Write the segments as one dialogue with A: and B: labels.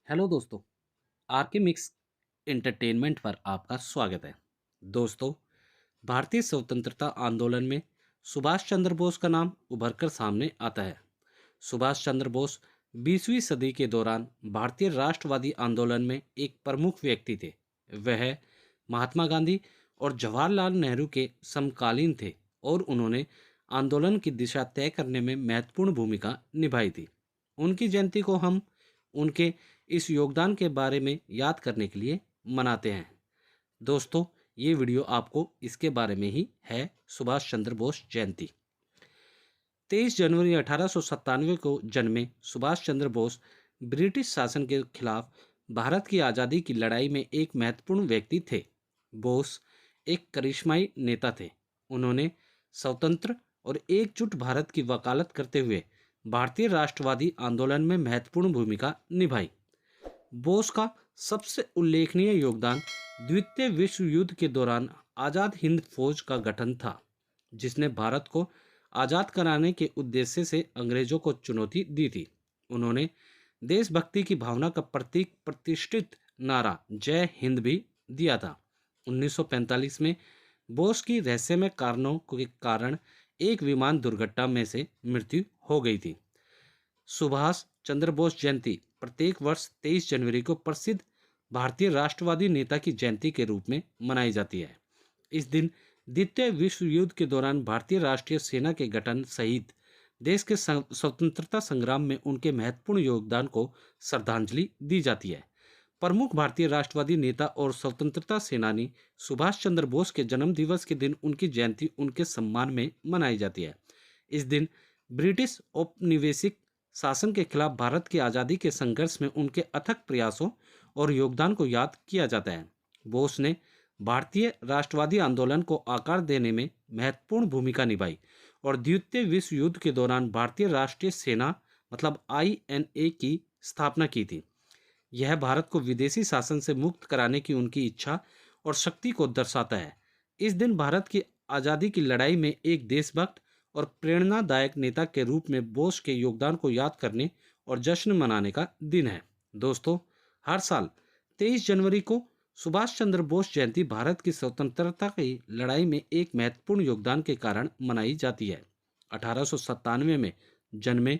A: Hello दोस्तों। R K mix entertainment पर आपका स्वागत है। दोस्तों, भारतीय स्वतंत्रता आंदोलन में सुभाष चंद्र बोस का नाम उभरकर सामने आता है। सुभाष चंद्र बोस 20वीं सदी के दौरान भारतीय राष्ट्रवादी आंदोलन में एक प्रमुख व्यक्ति थे। वह महात्मा गांधी और जवाहरलाल नेहरू के समकालीन थे और उन्होंने आंदोलन की दिशा तय करने में महत्वपूर्ण भूमिका निभाई थी। उनकी जयंती को हम उनके इस योगदान के बारे में याद करने के लिए मनाते हैं। दोस्तों, ये वीडियो आपको इसके बारे में ही है। सुभाष चंद्र बोस जयंती 23 जनवरी 1897 को जन्मे सुभाष चंद्र बोस ब्रिटिश शासन के खिलाफ भारत की आज़ादी की लड़ाई में एक महत्वपूर्ण व्यक्ति थे। बोस एक करिश्माई नेता थे। उन्होंने स्वतंत्र और एकजुट भारत की वकालत करते हुए भारतीय राष्ट्रवादी आंदोलन में महत्वपूर्ण भूमिका निभाई। बोस का सबसे उल्लेखनीय योगदान द्वितीय विश्व युद्ध के दौरान आज़ाद हिंद फौज का गठन था, जिसने भारत को आज़ाद कराने के उद्देश्य से अंग्रेजों को चुनौती दी थी। उन्होंने देशभक्ति की भावना का प्रतीक प्रतिष्ठित नारा जय हिंद भी दिया था। 1945 में बोस की रहस्यमय कारणों के कारण एक विमान दुर्घटना में से मृत्यु हो गई थी। सुभाष चंद्र बोस जयंती प्रत्येक वर्ष 23 जनवरी को प्रसिद्ध भारतीय राष्ट्रवादी नेता की जयंती के रूप में मनाई जाती है। इस दिन द्वितीय विश्व युद्ध के दौरान भारतीय राष्ट्रीय सेना के गठन सहित देश के स्वतंत्रता संग्राम में उनके महत्वपूर्ण योगदान को श्रद्धांजलि दी जाती है। प्रमुख भारतीय राष्ट्रवादी नेता और स्वतंत्रता सेनानी सुभाष चंद्र बोस के जन्म दिवस के दिन उनकी जयंती उनके सम्मान में मनाई जाती है। इस दिन ब्रिटिश औपनिवेशिक शासन के खिलाफ भारत की आज़ादी के संघर्ष में उनके अथक प्रयासों और योगदान को याद किया जाता है। बोस ने भारतीय राष्ट्रवादी आंदोलन को आकार देने में महत्वपूर्ण भूमिका निभाई और द्वितीय विश्व युद्ध के दौरान भारतीय राष्ट्रीय सेना मतलब INA की स्थापना की थी। यह भारत को विदेशी शासन से मुक्त कराने की उनकी इच्छा और शक्ति को दर्शाता है। इस दिन भारत की आज़ादी की लड़ाई में एक देशभक्त और प्रेरणादायक नेता के रूप में बोस के योगदान को याद करने और जश्न मनाने का दिन है। दोस्तों, हर साल 23 जनवरी को सुभाष चंद्र बोस जयंती भारत की स्वतंत्रता की लड़ाई में एक महत्वपूर्ण योगदान के कारण मनाई जाती है। 1897 में जन्मे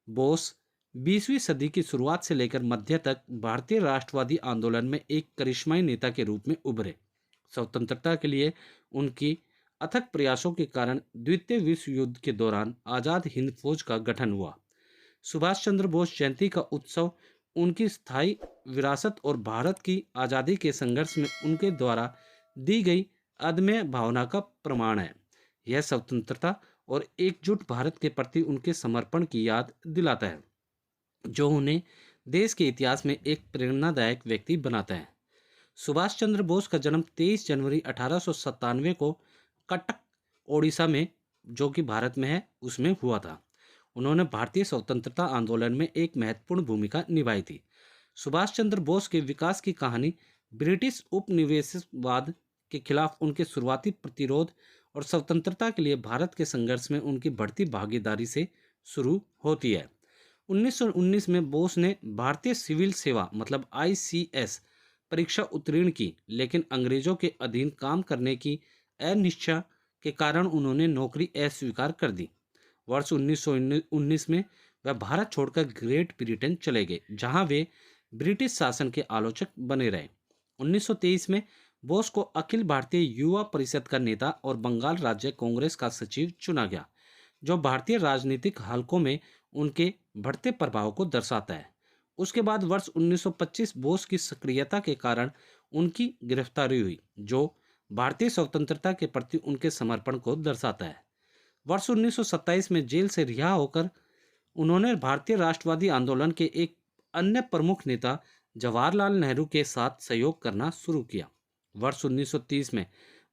A: बोस 20वीं सदी की शुरुआत से लेकर मध्य तक भारतीय राष्ट्रवादी आंदोलन में एक करिश्माई नेता के रूप में उभरे। स्वतंत्रता के लिए उनकी अथक प्रयासों के कारण द्वितीय विश्व युद्ध के दौरान आज़ाद हिंद फौज का गठन हुआ। सुभाष चंद्र बोस जयंती का उत्सव उनकी स्थायी विरासत और भारत की आज़ादी के संघर्ष में उनके द्वारा दी गई अदम्य भावना का प्रमाण है। यह स्वतंत्रता और एकजुट भारत के प्रति उनके समर्पण की याद दिलाता है, जो उन्हें देश के इतिहास में एक प्रेरणादायक व्यक्ति बनाता है। सुभाष चंद्र बोस का जन्म 23 जनवरी 1897 को कटक, ओडिशा में, जो कि भारत में है, उसमें हुआ था। उन्होंने भारतीय स्वतंत्रता आंदोलन में एक महत्वपूर्ण भूमिका निभाई थी। सुभाष चंद्र बोस के विकास की कहानी ब्रिटिश उपनिवेशवाद के खिलाफ उनके शुरुआती प्रतिरोध और स्वतंत्रता के लिए भारत के संघर्ष में उनकी बढ़ती भागीदारी से शुरू होती है। 1919 में बोस ने भारतीय सिविल सेवा मतलब ICS परीक्षा उत्तीर्ण की, लेकिन अंग्रेजों के अधीन काम करने की अनिच्छा के कारण उन्होंने नौकरी अस्वीकार कर दी। वर्ष 1919 में वह भारत छोड़कर ग्रेट ब्रिटेन चले गए, जहां वे ब्रिटिश शासन के आलोचक बने रहे। 1923 में बोस को अखिल भारतीय युवा परिषद का नेता और बंगाल राज्य कांग्रेस का सचिव चुना गया, जो भारतीय राजनीतिक हलकों में उनके बढ़ते प्रभाव को दर्शाता है। उसके बाद वर्ष 1925 बोस की सक्रियता के कारण उनकी गिरफ्तारी हुई, जो भारतीय स्वतंत्रता के प्रति उनके समर्पण को दर्शाता है। वर्ष 1927 में जेल से रिहा होकर उन्होंने भारतीय राष्ट्रवादी आंदोलन के एक अन्य प्रमुख नेता जवाहरलाल नेहरू के साथ सहयोग करना शुरू किया। वर्ष 1930 में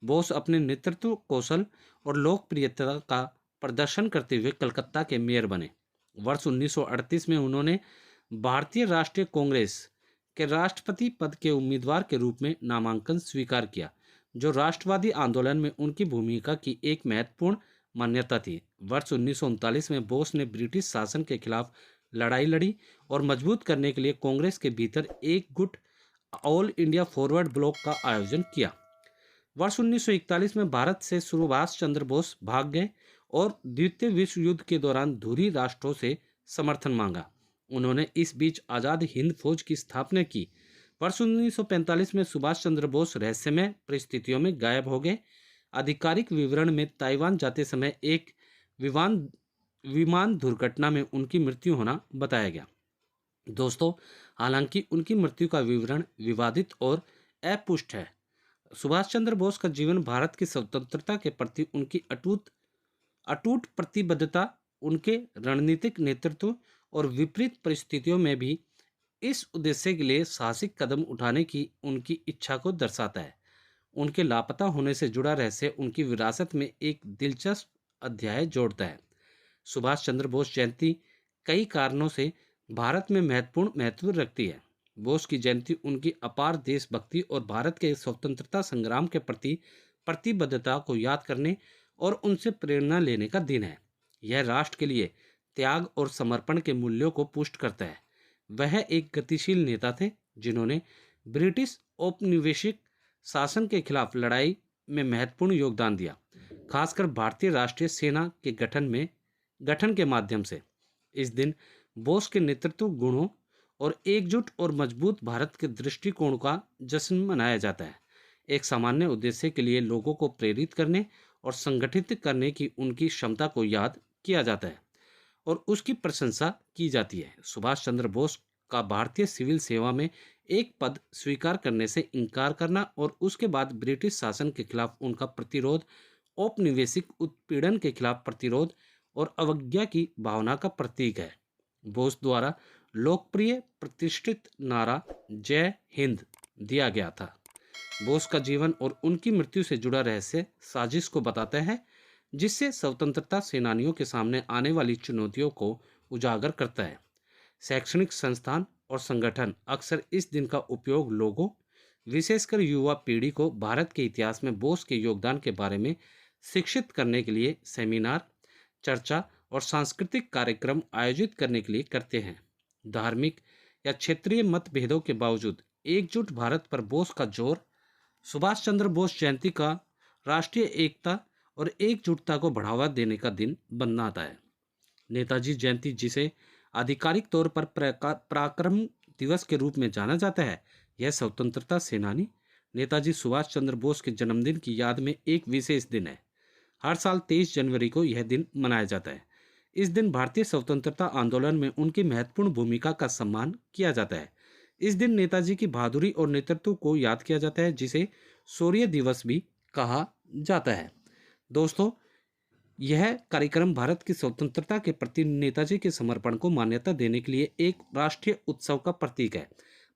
A: बोस अपने नेतृत्व कौशल और लोकप्रियता का प्रदर्शन करते हुए कलकत्ता के मेयर बने। वर्ष 1938 में उन्होंने भारतीय राष्ट्रीय कांग्रेस के राष्ट्रपति पद के उम्मीदवार के रूप में नामांकन स्वीकार किया, जो राष्ट्रवादी आंदोलन में उनकी भूमिका की एक महत्वपूर्ण मान्यता थी। वर्ष 1939 में बोस ने ब्रिटिश शासन के खिलाफ लड़ाई लड़ी और मजबूत करने के लिए कांग्रेस के भीतर एक गुट ऑल इंडिया फॉरवर्ड ब्लॉक का आयोजन किया। वर्ष 1941 में भारत से सुभाष चंद्र बोस भाग गए और द्वितीय विश्व युद्ध के दौरान धुरी राष्ट्रों से समर्थन मांगा। उन्होंने इस बीच आज़ाद हिंद फौज की स्थापना की। वर्ष 1945 में सुभाष चंद्र बोस रहस्यमय परिस्थितियों में गायब हो गए। आधिकारिक विवरण में ताइवान जाते समय एक विमान विमान दुर्घटना में उनकी मृत्यु होना बताया गया। दोस्तों, हालांकि उनकी मृत्यु का विवरण विवादित और अपुष्ट है। सुभाष चंद्र बोस का जीवन भारत की स्वतंत्रता के प्रति उनकी अटूट अटूट प्रतिबद्धता, उनके रणनीतिक नेतृत्व और विपरीत परिस्थितियों में भी इस उद्देश्य के लिए साहसिक कदम उठाने की उनकी इच्छा को दर्शाता है। उनके लापता होने से जुड़ा रहस्य उनकी विरासत में एक दिलचस्प अध्याय जोड़ता है। सुभाष चंद्र बोस जयंती कई कारणों से भारत में महत्वपूर्ण महत्व रखती है। बोस की जयंती उनकी अपार देशभक्ति और भारत के स्वतंत्रता संग्राम के प्रति प्रतिबद्धता को याद करने और उनसे प्रेरणा लेने का दिन है। यह राष्ट्र के लिए त्याग और समर्पण के मूल्यों को पुष्ट करता है। वह एक गतिशील नेता थे जिन्होंने ब्रिटिश औपनिवेशिक शासन के खिलाफ लड़ाई में महत्वपूर्ण योगदान दिया, खासकर भारतीय राष्ट्रीय सेना के गठन के माध्यम से। इस दिन बोस के नेतृत्व गुणों और एकजुट और मजबूत भारत के दृष्टिकोण का जश्न मनाया जाता है। एक सामान्य उद्देश्य के लिए लोगों को प्रेरित करने और संगठित करने की उनकी क्षमता को याद किया जाता है और उसकी प्रशंसा की जाती है। सुभाष चंद्र बोस का भारतीय सिविल सेवा में एक पद स्वीकार करने से इनकार करना और उसके बाद ब्रिटिश शासन के खिलाफ उनका प्रतिरोध, औपनिवेशिक उत्पीड़न के खिलाफ प्रतिरोध और अवज्ञा की भावना का प्रतीक है। बोस द्वारा लोकप्रिय प्रतिष्ठित नारा जय हिंद दिया गया था। बोस का जीवन और उनकी मृत्यु से जुड़ा रहस्य साजिश को बताता है, जिससे स्वतंत्रता सेनानियों के सामने आने वाली चुनौतियों को उजागर करता है। शैक्षणिक संस्थान और संगठन अक्सर इस दिन का उपयोग लोगों, विशेषकर युवा पीढ़ी को भारत के इतिहास में बोस के योगदान के बारे में शिक्षित करने के लिए सेमिनार, चर्चा और सांस्कृतिक कार्यक्रम आयोजित करने के लिए करते हैं। धार्मिक या क्षेत्रीय मतभेदों के बावजूद एकजुट भारत पर बोस का जोर सुभाष चंद्र बोस जयंती का राष्ट्रीय एकता और एकजुटता को बढ़ावा देने का दिन बनाता है। नेताजी जयंती, जिसे आधिकारिक तौर पर पराक्रम दिवस के रूप में जाना जाता है, यह स्वतंत्रता सेनानी नेताजी सुभाष चंद्र बोस के जन्मदिन की याद में एक विशेष दिन है। हर साल 23 जनवरी को यह दिन मनाया जाता है। इस दिन भारतीय स्वतंत्रता आंदोलन में उनकी महत्वपूर्ण भूमिका का सम्मान किया जाता है। इस दिन नेताजी की बहादुरी और नेतृत्व को याद किया जाता है, जिसे शौर्य दिवस भी कहा जाता है। दोस्तों, यह कार्यक्रम भारत की स्वतंत्रता के प्रति नेताजी के समर्पण को मान्यता देने के लिए एक राष्ट्रीय उत्सव का प्रतीक है।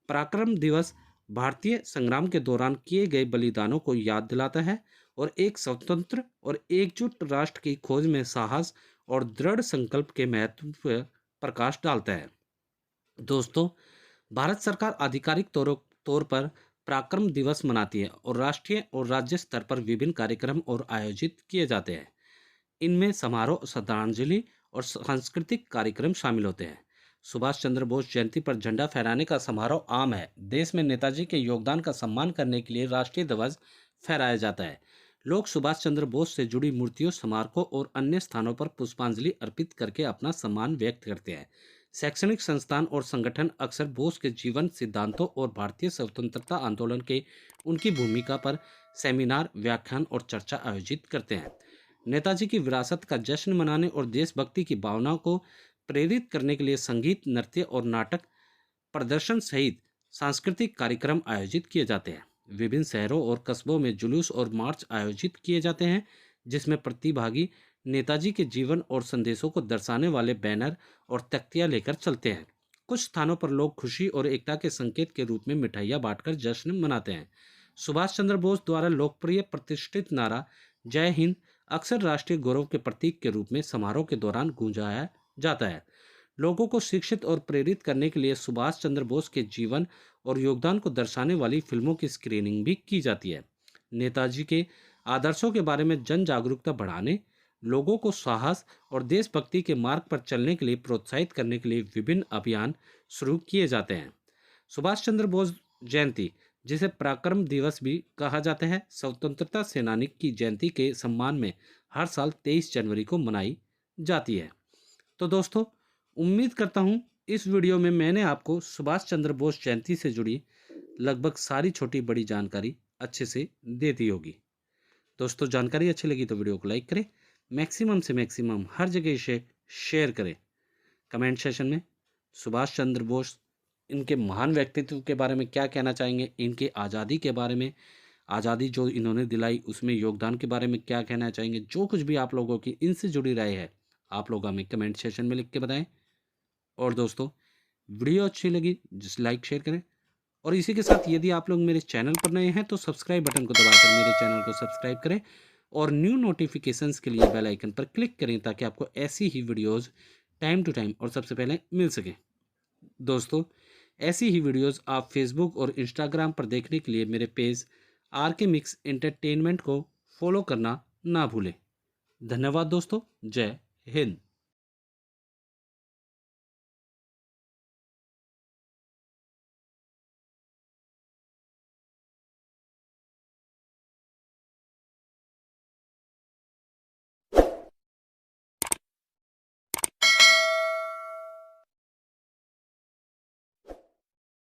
A: पराक्रम दिवस भारतीय संग्राम के दौरान किए गए बलिदानों को याद दिलाता है और एक स्वतंत्र और एकजुट राष्ट्र की खोज में साहस और दृढ़ संकल्प के महत्व पर प्रकाश डालता है। दोस्तों, भारत सरकार आधिकारिक तौर पर पराक्रम दिवस मनाती है और राष्ट्रीय और राज्य स्तर पर विभिन्न कार्यक्रम और आयोजित किए जाते हैं। इनमें समारोह, श्रद्धांजलि और सांस्कृतिक कार्यक्रम शामिल होते हैं। सुभाष चंद्र बोस जयंती पर झंडा फहराने का समारोह आम है। देश में नेताजी के योगदान का सम्मान करने के लिए राष्ट्रीय ध्वज फहराया जाता है। लोग सुभाष चंद्र बोस से जुड़ी मूर्तियों, स्मारकों और अन्य स्थानों पर पुष्पांजलि अर्पित करके अपना सम्मान व्यक्त करते हैं। शैक्षणिक संस्थान और संगठन अक्सर बोस के जीवन, सिद्धांतों और भारतीय स्वतंत्रता आंदोलन के उनकी भूमिका पर सेमिनार, व्याख्यान और चर्चा आयोजित करते हैं। नेताजी की विरासत का जश्न मनाने और देशभक्ति की भावना को प्रेरित करने के लिए संगीत, नृत्य और नाटक प्रदर्शन सहित सांस्कृतिक कार्यक्रम आयोजित किए जाते हैं। विभिन्न शहरों और कस्बों में जुलूस और मार्च आयोजित किए जाते हैं, जिसमें प्रतिभागी नेताजी के जीवन और संदेशों को दर्शाने वाले बैनर और तख्तियां लेकर चलते हैं। कुछ स्थानों पर लोग खुशी और एकता के संकेत के रूप में मिठाइयां बांटकर जश्न मनाते हैं। सुभाष चंद्र बोस द्वारा लोकप्रिय प्रतिष्ठित नारा जय हिंद अक्सर राष्ट्रीय गौरव के प्रतीक के रूप में समारोह के दौरान गूंजाया जाता है। लोगों को शिक्षित और प्रेरित करने के लिए सुभाष चंद्र बोस के जीवन और योगदान को दर्शाने वाली फिल्मों की स्क्रीनिंग भी की जाती है। नेताजी के आदर्शों के बारे में जन जागरूकता बढ़ाने, लोगों को साहस और देशभक्ति के मार्ग पर चलने के लिए प्रोत्साहित करने के लिए विभिन्न अभियान शुरू किए जाते हैं। सुभाष चंद्र बोस जयंती, जिसे पराक्रम दिवस भी कहा जाता है, स्वतंत्रता सेनानी की जयंती के सम्मान में हर साल 23 जनवरी को मनाई जाती है। तो दोस्तों, उम्मीद करता हूँ इस वीडियो में मैंने आपको सुभाष चंद्र बोस जयंती से जुड़ी लगभग सारी छोटी बड़ी जानकारी अच्छे से दे दी होगी। दोस्तों, जानकारी अच्छी लगी तो वीडियो को लाइक करें, मैक्सिमम से मैक्सिमम हर जगह इसे शेयर करें। कमेंट सेशन में सुभाष चंद्र बोस, इनके महान व्यक्तित्व के बारे में क्या कहना चाहेंगे, इनके आज़ादी के बारे में, आज़ादी जो इन्होंने दिलाई उसमें योगदान के बारे में क्या कहना चाहेंगे, जो कुछ भी आप लोगों की इनसे जुड़ी राय है आप लोग हमें कमेंट सेशन में लिख के बताएं। और दोस्तों, वीडियो अच्छी लगी जिस लाइक शेयर करें, और इसी के साथ यदि आप लोग मेरे चैनल पर नए हैं तो सब्सक्राइब बटन को दबाकर मेरे चैनल को सब्सक्राइब करें और न्यू नोटिफिकेशंस के लिए बेल आइकन पर क्लिक करें ताकि आपको ऐसी ही वीडियोस टाइम टू टाइम और सबसे पहले मिल सके। दोस्तों, ऐसी ही वीडियोस आप फेसबुक और इंस्टाग्राम पर देखने के लिए मेरे पेज RK मिक्स एंटरटेनमेंट को फॉलो करना ना भूलें। धन्यवाद दोस्तों, जय हिंद।